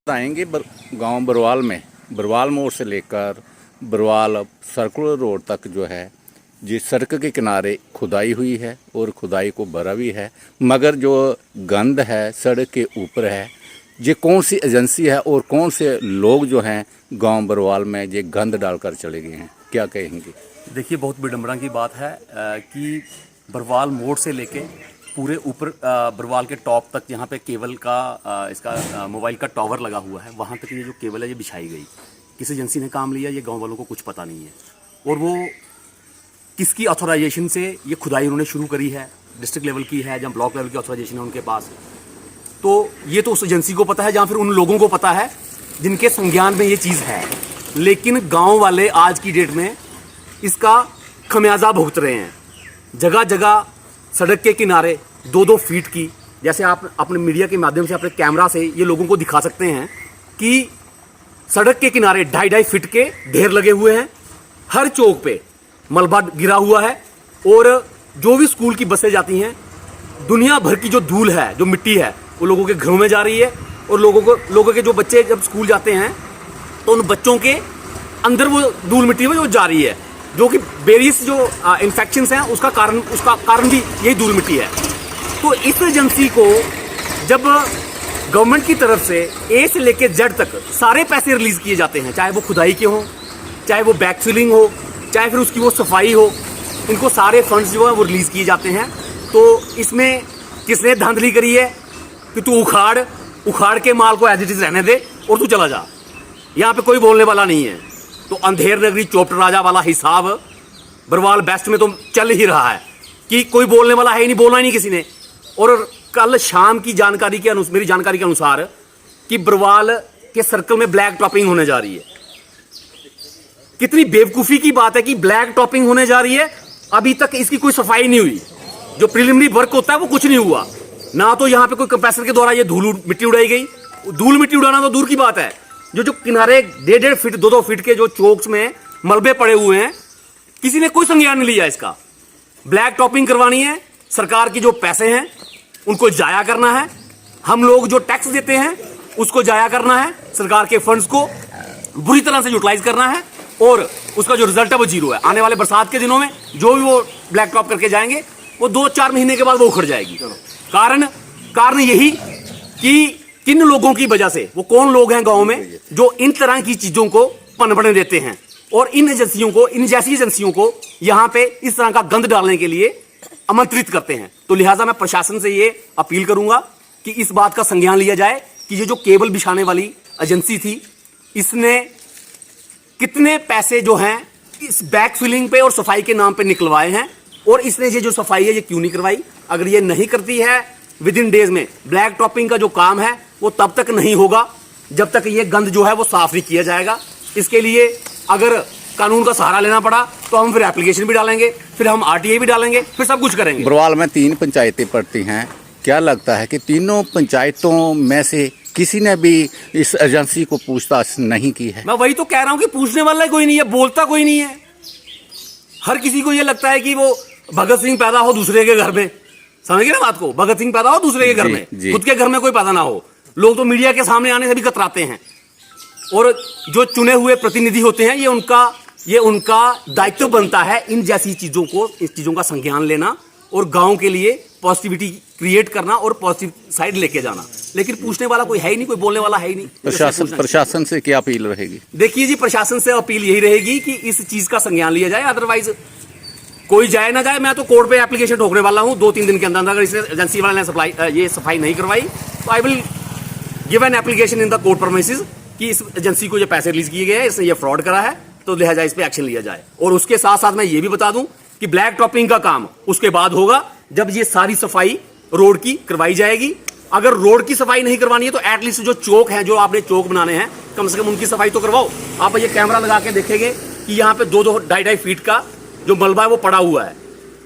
आएंगे गांव बरवाल में, बरवाल मोड़ से लेकर बरवाल सर्कुलर रोड तक जो है जिस सड़क के किनारे खुदाई हुई है और खुदाई को भरा भी है, मगर जो गंद है सड़क के ऊपर है। ये कौन सी एजेंसी है और कौन से लोग जो हैं गांव बरवाल में ये गंद डालकर चले गए हैं, क्या कहेंगे? देखिए, बहुत विडम्बना की बात है कि बरवाल मोड़ से लेके पूरे ऊपर बरवाल के टॉप तक यहाँ पे केबल का इसका मोबाइल का टावर लगा हुआ है, वहाँ तक ये जो केबल है ये बिछाई गई। किस एजेंसी ने काम लिया ये गांव वालों को कुछ पता नहीं है, और वो किसकी ऑथोराइजेशन से ये खुदाई उन्होंने शुरू करी है, डिस्ट्रिक्ट लेवल की है या ब्लॉक लेवल की ऑथोराइजेशन है उनके पास, तो ये तो उस एजेंसी को पता है या फिर उन लोगों को पता है जिनके संज्ञान में ये चीज़ है। लेकिन गाँव वाले आज की डेट में इसका खमियाजा भुगत रहे हैं। जगह जगह सड़क के किनारे 2-2 फीट की, जैसे आप अपने मीडिया के माध्यम से अपने कैमरा से ये लोगों को दिखा सकते हैं कि सड़क के किनारे 2.5-2.5 फीट के ढेर लगे हुए हैं। हर चौक पे मलबा गिरा हुआ है, और जो भी स्कूल की बसें जाती हैं, दुनिया भर की जो धूल है, जो मिट्टी है, वो लोगों के घरों में जा रही है। और लोगों के जो बच्चे जब स्कूल जाते हैं तो उन बच्चों के अंदर वो धूल मिट्टी में जो जा रही है, जो कि वेरियस जो इन्फेक्शंस हैं उसका कारण भी यही धूल मिट्टी है। तो इस एजेंसी को जब गवर्नमेंट की तरफ से ए से लेकर जेड तक सारे पैसे रिलीज किए जाते हैं, चाहे वो खुदाई के हों, चाहे वो बैकफिलिंग हो, चाहे फिर उसकी वो सफाई हो, इनको सारे फंड्स जो है वो रिलीज किए जाते हैं। तो इसमें किसने धांधली करी है कि तू उखाड़ के माल को एज इट इज रहने दे और तू चला जा, यहाँ पे कोई बोलने वाला नहीं है। तो अंधेर नगरी चोपट राजा वाला हिसाब बरवाल बेस्ट में तो चल ही रहा है कि कोई बोलने वाला है ही नहीं, बोलना ही नहीं किसी ने। और कल शाम की जानकारी के अनुसार, मेरी जानकारी के अनुसार, कि बरवाल के सर्कल में ब्लैक टॉपिंग होने जा रही है। कितनी बेवकूफ़ी की बात है कि ब्लैक टॉपिंग होने जा रही है, अभी तक इसकी कोई सफाई नहीं हुई। जो प्रिलिमिनरी वर्क होता है वो कुछ नहीं हुआ ना। तो यहाँ पे कोई कंप्रेसर के द्वारा ये धूल मिट्टी उड़ाई गई। धूल मिट्टी उड़ाना तो दूर की बात है, जो किनारे 1.5-1.5 फीट 2-2 फीट के जो चौक्स में मलबे पड़े हुए हैं, किसी ने कोई संज्ञान नहीं लिया इसका। ब्लैक टॉपिंग करवानी है, सरकार की जो पैसे हैं उनको जाया करना है, हम लोग जो टैक्स देते हैं उसको जाया करना है, सरकार के फंड्स को बुरी तरह से यूटिलाइज करना है, और उसका जो रिजल्ट है वो जीरो है। आने वाले बरसात के दिनों में जो भी वो ब्लैक टॉप करके जाएंगे वो 2-4 महीने के बाद वो उखड़ जाएगी। कारण यही कि किन लोगों की वजह से, वो कौन लोग हैं गांव में जो इन तरह की चीजों को पनपने देते हैं और इन एजेंसियों को, इन जैसी एजेंसियों को यहाँ पे इस तरह का गंद डालने के लिए आमंत्रित करते हैं। तो लिहाजा मैं प्रशासन से ये अपील करूंगा कि इस बात का संज्ञान लिया जाए कि ये जो केबल बिछाने वाली एजेंसी थी, इसने कितने पैसे जो हैं इस बैक फिलिंग पे और सफाई के नाम पे निकलवाए हैं, और इसने ये जो सफाई है ये क्यों नहीं करवाई? अगर ये नहीं करती है विद इन डेज में, ब्लैक टॉपिंग का जो काम है वो तब तक नहीं होगा जब तक ये गंद जो है वो साफ नहीं किया जाएगा। इसके लिए अगर कानून का सहारा लेना पड़ा तो हम फिर एप्लीकेशन भी डालेंगे, फिर हम आरटीआई भी डालेंगे, फिर सब कुछ करेंगे। बरवाल में 3 पंचायतें पड़ती हैं, क्या लगता है कि तीनों पंचायतों में से किसी ने भी इस एजेंसी को पूछताछ नहीं की है? मैं वही तो कह रहा हूं कि पूछने वाला कोई नहीं है, बोलता कोई नहीं है। हर किसी को ये लगता है कि वो भगत सिंह पैदा हो दूसरे के घर में, समझ गए ना बात को? भगत सिंह पैदा हो दूसरे के घर जी, में, जी। खुद के घर में कोई पैदा ना हो। लोग तो मीडिया के सामने आने से भी कतराते हैं। और जो चुने हुए प्रतिनिधि होते हैं ये उनका दायित्व बनता है इन जैसी चीजों को, इस चीजों का संज्ञान लेना और गांव के लिए पॉजिटिविटी क्रिएट करना और पॉजिटिव साइड लेके जाना। लेकिन पूछने वाला कोई है ही नहीं, कोई बोलने वाला है ही नहीं। प्रशासन से क्या अपील रहेगी? देखिए जी, प्रशासन से अपील यही रहेगी कि इस चीज का संज्ञान लिया जाए, अदरवाइज कोई जाए ना जाए। मैं तो कोर्ट पे एप्लीकेशन ठोकने वाला हूं 2-3 दिन के अंदर। अगर इस एजेंसी वाले ने ये सफाई नहीं करवाई तो I will give an application in the court premises कि इस एजेंसी को ये पैसे रिलीज किए गए हैं, इसने ये फ्रॉड करा है, तो लिहाजा इस पे एक्शन लिया जाए। और उसके साथ साथ मैं ये भी बता दूं कि ब्लैक टॉपिंग का काम उसके बाद होगा जब ये सारी सफाई रोड की करवाई जाएगी। अगर रोड की सफाई नहीं करवानी है तो एटलीस्ट जो चौक है, जो आपने चौक बनाने हैं, कम से कम उनकी सफाई तो करवाओ। आप ये कैमरा लगा के देखेंगे कि यहाँ पे 2-2, 2.5 फीट का जो मलबा है वो पड़ा हुआ है।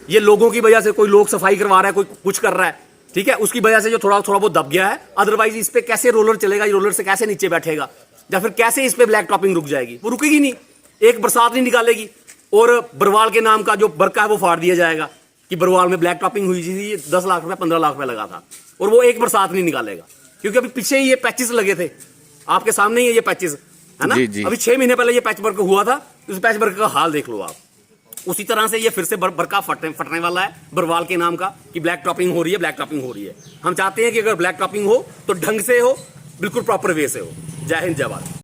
ये लोगों की वजह से, कोई लोग सफाई करवा रहा है, कोई कुछ कर रहा है, ठीक है, उसकी वजह से जो थोड़ा बहुत दब गया है। अदरवाइज इस पे कैसे रोलर चलेगा? ये रोलर से कैसे नीचे बैठेगा? या फिर कैसे इस पे ब्लैक टॉपिंग रुक जाएगी? वो रुकेगी नहीं, एक बरसात नहीं निकालेगी। और बरवाल के नाम का जो बरका है वो फाड़ दिया जाएगा कि बरवाल में ब्लैक टॉपिंग हुई थी, 10 लाख रुपए 15 लाख रुपए लगा था, और वो एक बरसात नहीं निकालेगा। क्योंकि अभी पीछे ही ये पैचेस लगे थे, आपके सामने ही है ये पैचेस, है ना? जी, जी। अभी 6 महीने पहले ये पैच वर्क हुआ था, उस पैच वर्क का हाल देख लो आप। उसी तरह से ये फिर से बरका फटने वाला है बरवाल के नाम का कि ब्लैक टॉपिंग हो रही है, ब्लैक टॉपिंग हो रही है। हम चाहते हैं कि अगर ब्लैक टॉपिंग हो तो ढंग से हो, बिल्कुल प्रॉपर वे से हो। जय हिंद, जय भारत।